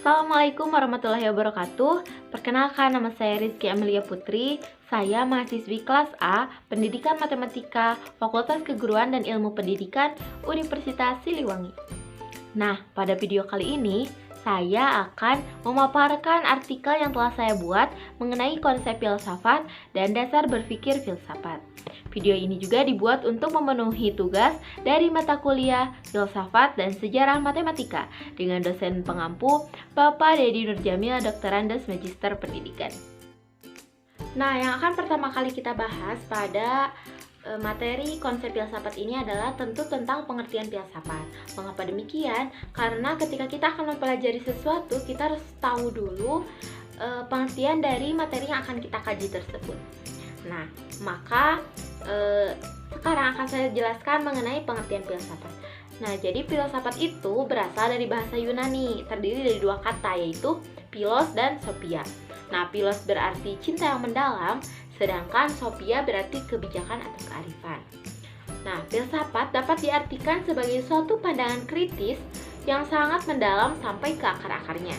Assalamualaikum warahmatullahi wabarakatuh. Perkenalkan, nama saya Rizky Amelia Putri. Saya mahasiswi kelas A, Pendidikan Matematika, Fakultas Keguruan dan Ilmu Pendidikan, Universitas Siliwangi. Nah, pada video kali ini, saya akan memaparkan artikel yang telah saya buat mengenai konsep filsafat dan dasar berpikir filsafat. Video ini juga dibuat untuk memenuhi tugas dari mata kuliah Filsafat dan Sejarah Matematika dengan dosen pengampu Bapak Dedi Nurjamil, Doktorandes Magister Pendidikan. Nah, yang akan pertama kali kita bahas pada materi konsep filsafat ini adalah tentu tentang pengertian filsafat. Mengapa demikian? Karena ketika kita akan mempelajari sesuatu, kita harus tahu dulu pengertian dari materi yang akan kita kaji tersebut. Nah, maka sekarang akan saya jelaskan mengenai pengertian filsafat. Nah, jadi filsafat itu berasal dari bahasa Yunani, terdiri dari dua kata, yaitu philos dan sophia. Nah, philos berarti cinta yang mendalam, sedangkan sophia berarti kebijakan atau kearifan. Nah, filsafat dapat diartikan sebagai suatu pandangan kritis yang sangat mendalam sampai ke akar-akarnya.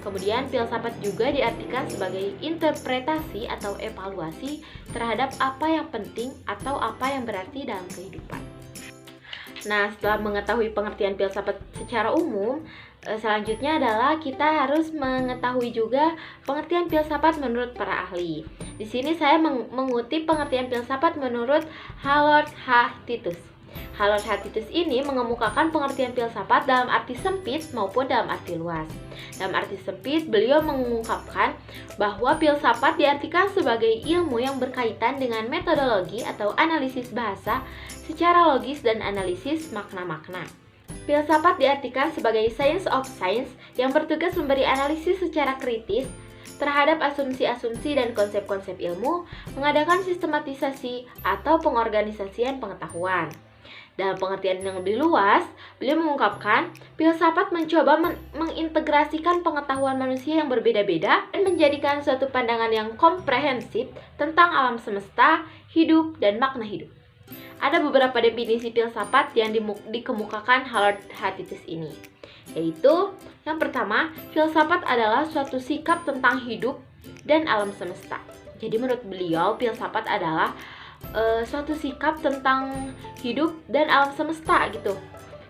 Kemudian filsafat juga diartikan sebagai interpretasi atau evaluasi terhadap apa yang penting atau apa yang berarti dalam kehidupan. Nah, setelah mengetahui pengertian filsafat secara umum, selanjutnya adalah kita harus mengetahui juga pengertian filsafat menurut para ahli. Di sini saya mengutip pengertian filsafat menurut Harold H. Titus. Harold H. Titus ini mengemukakan pengertian filsafat dalam arti sempit maupun dalam arti luas. Dalam arti sempit, beliau mengungkapkan bahwa filsafat diartikan sebagai ilmu yang berkaitan dengan metodologi atau analisis bahasa secara logis dan analisis makna-makna. Filsafat diartikan sebagai science of science yang bertugas memberi analisis secara kritis terhadap asumsi-asumsi dan konsep-konsep ilmu, mengadakan sistematisasi atau pengorganisasian pengetahuan. Dalam pengertian yang lebih luas, beliau mengungkapkan filsafat mencoba mengintegrasikan pengetahuan manusia yang berbeda-beda dan menjadikan suatu pandangan yang komprehensif tentang alam semesta, hidup, dan makna hidup. Ada beberapa definisi filsafat yang dikemukakan Harold H. Titus ini, yaitu yang pertama, filsafat adalah suatu sikap tentang hidup dan alam semesta. Jadi menurut beliau, filsafat adalah suatu sikap tentang hidup dan alam semesta gitu.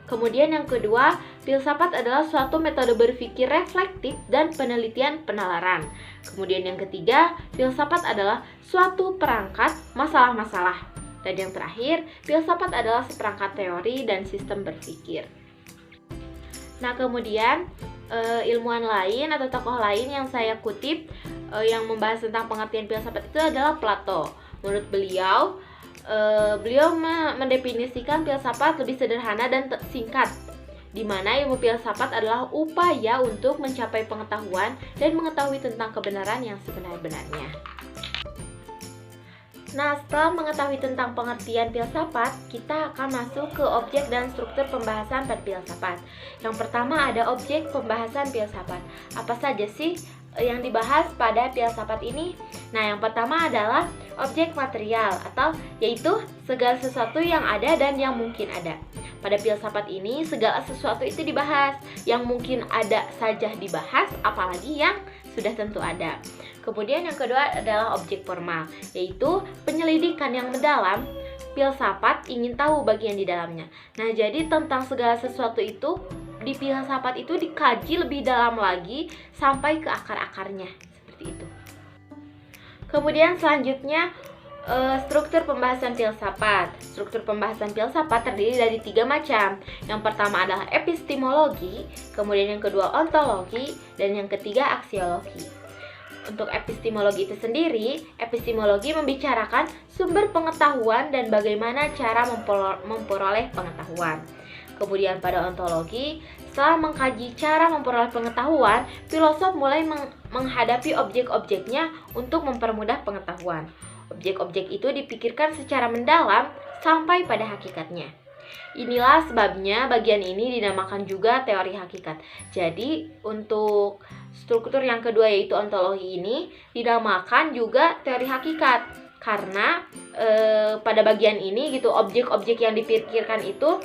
Kemudian yang kedua, filsafat adalah suatu metode berpikir reflektif dan penelitian penalaran. Kemudian yang ketiga, filsafat adalah suatu perangkat masalah-masalah. Dan yang terakhir, filsafat adalah seperangkat teori dan sistem berpikir. Nah, kemudian ilmuwan lain atau tokoh lain yang saya kutip yang membahas tentang pengertian filsafat itu adalah Plato. Menurut beliau, beliau mendefinisikan filsafat lebih sederhana dan singkat, di mana ilmu filsafat adalah upaya untuk mencapai pengetahuan dan mengetahui tentang kebenaran yang sebenar-benarnya. Nah, setelah mengetahui tentang pengertian filsafat, kita akan masuk ke objek dan struktur pembahasan pada filsafat. Yang pertama ada objek pembahasan filsafat. Apa saja sih yang dibahas pada filsafat ini? Nah, yang pertama adalah objek material atau yaitu segala sesuatu yang ada dan yang mungkin ada. Pada filsafat ini segala sesuatu itu dibahas, yang mungkin ada saja dibahas, apalagi yang sudah tentu ada. Kemudian yang kedua adalah objek formal, yaitu penyelidikan yang mendalam. Filsafat ingin tahu bagian di dalamnya. Nah, jadi tentang segala sesuatu itu di filsafat itu dikaji lebih dalam lagi sampai ke akar-akarnya, seperti itu. Kemudian selanjutnya struktur pembahasan filsafat. Struktur pembahasan filsafat terdiri dari 3 macam. Yang pertama adalah epistemologi, kemudian yang kedua ontologi, dan yang ketiga aksiologi. Untuk epistemologi itu sendiri, epistemologi membicarakan sumber pengetahuan dan bagaimana cara memperoleh pengetahuan. Kemudian pada ontologi, setelah mengkaji cara memperoleh pengetahuan, filosof mulai menghadapi objek-objeknya untuk mempermudah pengetahuan. Objek-objek itu dipikirkan secara mendalam sampai pada hakikatnya. Inilah sebabnya bagian ini dinamakan juga teori hakikat. Jadi untuk struktur yang kedua yaitu ontologi ini dinamakan juga teori hakikat. Karena pada bagian ini gitu objek-objek yang dipikirkan itu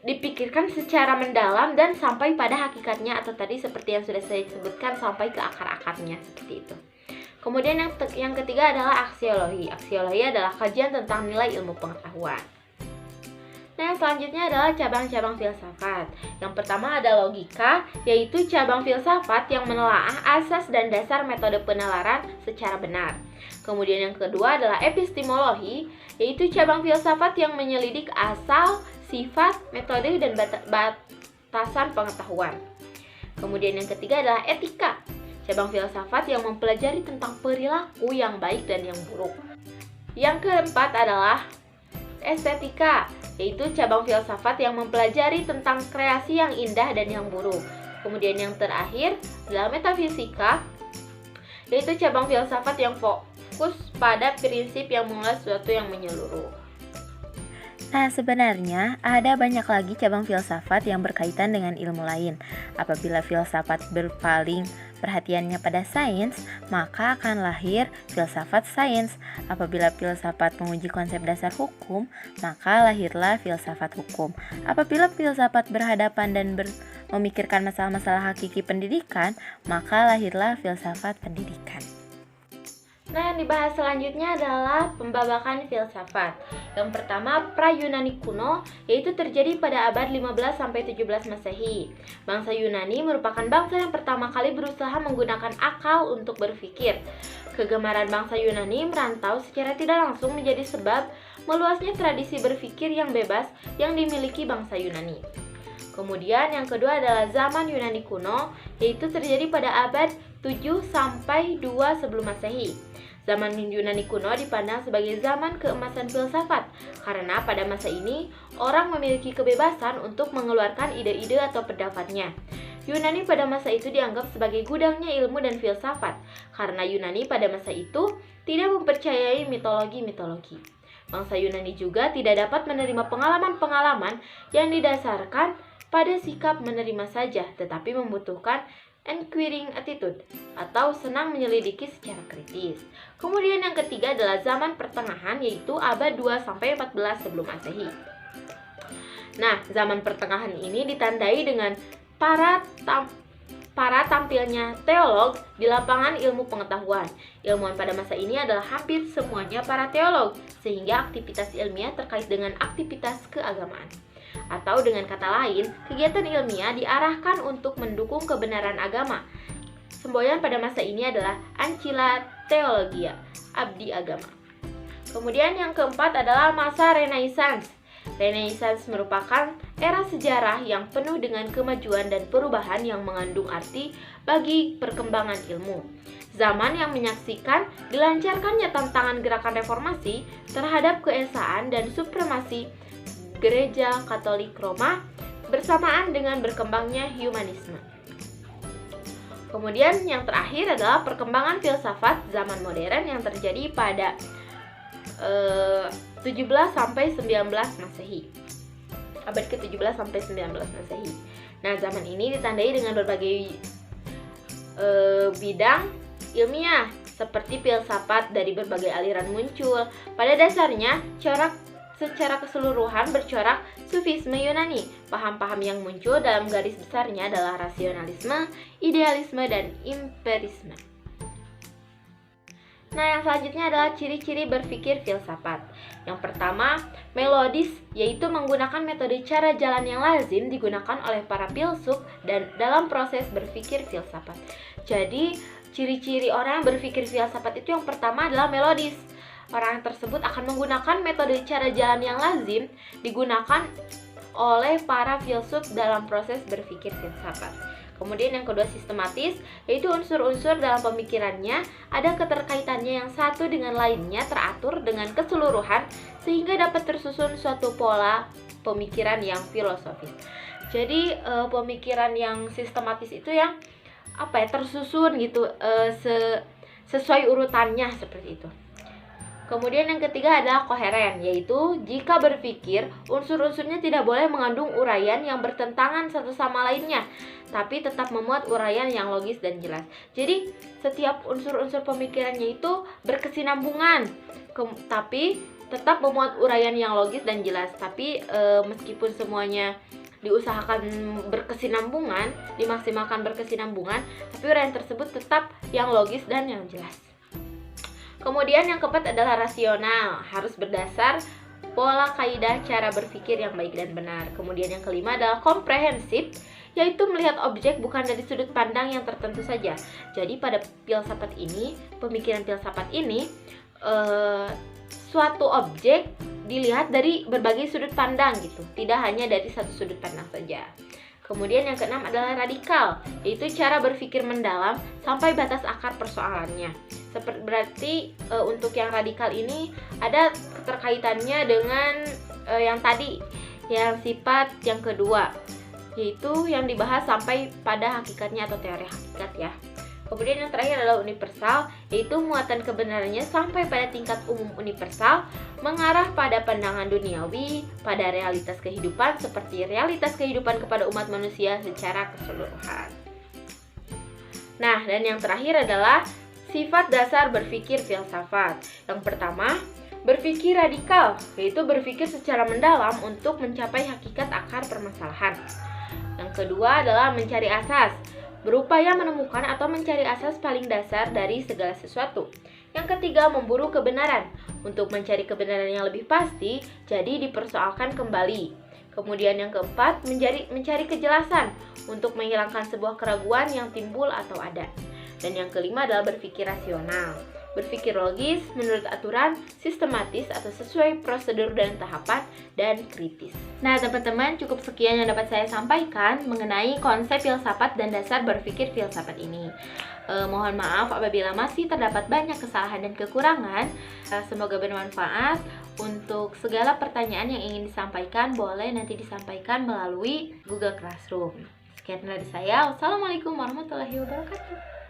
dipikirkan secara mendalam dan sampai pada hakikatnya, atau tadi seperti yang sudah saya sebutkan, sampai ke akar-akarnya, seperti itu. Kemudian yang ketiga adalah aksiologi. Aksiologi adalah kajian tentang nilai ilmu pengetahuan. Nah, yang selanjutnya adalah cabang-cabang filsafat. Yang pertama ada logika, yaitu cabang filsafat yang menelaah asas dan dasar metode penalaran secara benar. Kemudian yang kedua adalah epistemologi, yaitu cabang filsafat yang menyelidik asal, sifat, metode, dan batasan pengetahuan. Kemudian yang ketiga adalah etika, cabang filsafat yang mempelajari tentang perilaku yang baik dan yang buruk. Yang keempat adalah estetika, yaitu cabang filsafat yang mempelajari tentang kreasi yang indah dan yang buruk. Kemudian yang terakhir adalah metafisika, yaitu cabang filsafat yang fokus pada prinsip yang mengenai sesuatu yang menyeluruh. Nah, sebenarnya ada banyak lagi cabang filsafat yang berkaitan dengan ilmu lain. Apabila filsafat berpaling perhatiannya pada sains, maka akan lahir filsafat sains. Apabila filsafat menguji konsep dasar hukum, maka lahirlah filsafat hukum. Apabila filsafat berhadapan dan memikirkan masalah-masalah hakiki pendidikan, maka lahirlah filsafat pendidikan. Nah, yang dibahas selanjutnya adalah pembabakan filsafat. Yang pertama, pra-Yunani kuno, yaitu terjadi pada abad 15-17 Masehi. Bangsa Yunani merupakan bangsa yang pertama kali berusaha menggunakan akal untuk berpikir. Kegemaran bangsa Yunani merantau secara tidak langsung menjadi sebab meluasnya tradisi berpikir yang bebas yang dimiliki bangsa Yunani. Kemudian yang kedua adalah zaman Yunani kuno, yaitu terjadi pada abad 7-2 sebelum Masehi. Zaman Yunani kuno dipandang sebagai zaman keemasan filsafat, karena pada masa ini orang memiliki kebebasan untuk mengeluarkan ide-ide atau pendapatnya. Yunani pada masa itu dianggap sebagai gudangnya ilmu dan filsafat, karena Yunani pada masa itu tidak mempercayai mitologi-mitologi. Bangsa Yunani juga tidak dapat menerima pengalaman-pengalaman yang didasarkan pada sikap menerima saja, tetapi membutuhkan inquiring attitude atau senang menyelidiki secara kritis. Kemudian yang ketiga adalah zaman pertengahan, yaitu abad 2-14 sebelum Masehi. Nah, zaman pertengahan ini ditandai dengan para tampilnya teolog di lapangan ilmu pengetahuan. Ilmuwan pada masa ini adalah hampir semuanya para teolog, sehingga aktivitas ilmiah terkait dengan aktivitas keagamaan. Atau dengan kata lain, kegiatan ilmiah diarahkan untuk mendukung kebenaran agama. Semboyan pada masa ini adalah Ancilla Theologia, abdi agama. Kemudian yang keempat adalah masa Renaissance. Renaissance merupakan era sejarah yang penuh dengan kemajuan dan perubahan yang mengandung arti bagi perkembangan ilmu. Zaman yang menyaksikan dilancarkannya tantangan gerakan reformasi terhadap keesaan dan supremasi Gereja Katolik Roma bersamaan dengan berkembangnya humanisme. Kemudian yang terakhir adalah perkembangan filsafat zaman modern yang terjadi pada 17-19 Masehi. Abad ke-17 sampai 19 Masehi. Nah, zaman ini ditandai dengan berbagai bidang ilmiah seperti filsafat dari berbagai aliran muncul. Pada dasarnya, secara keseluruhan bercorak sufisme Yunani. Paham-paham yang muncul dalam garis besarnya adalah rasionalisme, idealisme, dan empirisme. Nah, yang selanjutnya adalah ciri-ciri berpikir filsafat. Yang pertama, melodis, yaitu menggunakan metode cara jalan yang lazim digunakan oleh para filsuf dan dalam proses berpikir filsafat. Jadi, ciri-ciri orang yang berpikir filsafat itu yang pertama adalah melodis. Orang tersebut akan menggunakan metode cara jalan yang lazim digunakan oleh para filsuf dalam proses berpikir filsafat. Kemudian yang kedua sistematis, yaitu unsur-unsur dalam pemikirannya ada keterkaitannya yang satu dengan lainnya teratur dengan keseluruhan sehingga dapat tersusun suatu pola pemikiran yang filosofis. Jadi pemikiran yang sistematis itu yang tersusun gitu, sesuai urutannya seperti itu. Kemudian yang ketiga adalah koheren, yaitu jika berpikir, unsur-unsurnya tidak boleh mengandung uraian yang bertentangan satu sama lainnya, tapi tetap memuat uraian yang logis dan jelas. Jadi, setiap unsur-unsur pemikirannya itu berkesinambungan, tapi tetap memuat uraian yang logis dan jelas. Tapi meskipun semuanya diusahakan berkesinambungan, dimaksimalkan berkesinambungan, tapi uraian tersebut tetap yang logis dan yang jelas. Kemudian yang keempat adalah rasional, harus berdasar pola kaidah cara berpikir yang baik dan benar. Kemudian yang kelima adalah komprehensif, yaitu melihat objek bukan dari sudut pandang yang tertentu saja. Jadi pada filsafat ini, pemikiran filsafat ini, suatu objek dilihat dari berbagai sudut pandang gitu, tidak hanya dari satu sudut pandang saja. Kemudian yang keenam adalah radikal, yaitu cara berpikir mendalam sampai batas akar persoalannya. Berarti untuk yang radikal ini ada keterkaitannya dengan yang tadi, yang sifat yang kedua, yaitu yang dibahas sampai pada hakikatnya atau teori hakikat ya. Kemudian yang terakhir adalah universal, yaitu muatan kebenarannya sampai pada tingkat umum universal, mengarah pada pandangan duniawi, pada realitas kehidupan seperti realitas kehidupan kepada umat manusia secara keseluruhan. Nah, dan yang terakhir adalah sifat dasar berpikir filsafat. Yang pertama, berpikir radikal, yaitu berpikir secara mendalam untuk mencapai hakikat akar permasalahan. Yang kedua adalah mencari asas, berupaya menemukan atau mencari asas paling dasar dari segala sesuatu. Yang ketiga, memburu kebenaran, untuk mencari kebenaran yang lebih pasti, jadi dipersoalkan kembali. Kemudian yang keempat, mencari kejelasan, untuk menghilangkan sebuah keraguan yang timbul atau ada. Dan yang kelima adalah berpikir rasional, berpikir logis, menurut aturan, sistematis atau sesuai prosedur dan tahapan, dan kritis. Nah teman-teman, cukup sekian yang dapat saya sampaikan mengenai konsep filsafat dan dasar berpikir filsafat ini. Mohon maaf apabila masih terdapat banyak kesalahan dan kekurangan. Semoga bermanfaat. Untuk segala pertanyaan yang ingin disampaikan, boleh nanti disampaikan melalui Google Classroom. Sekian dari saya. Wassalamualaikum warahmatullahi wabarakatuh.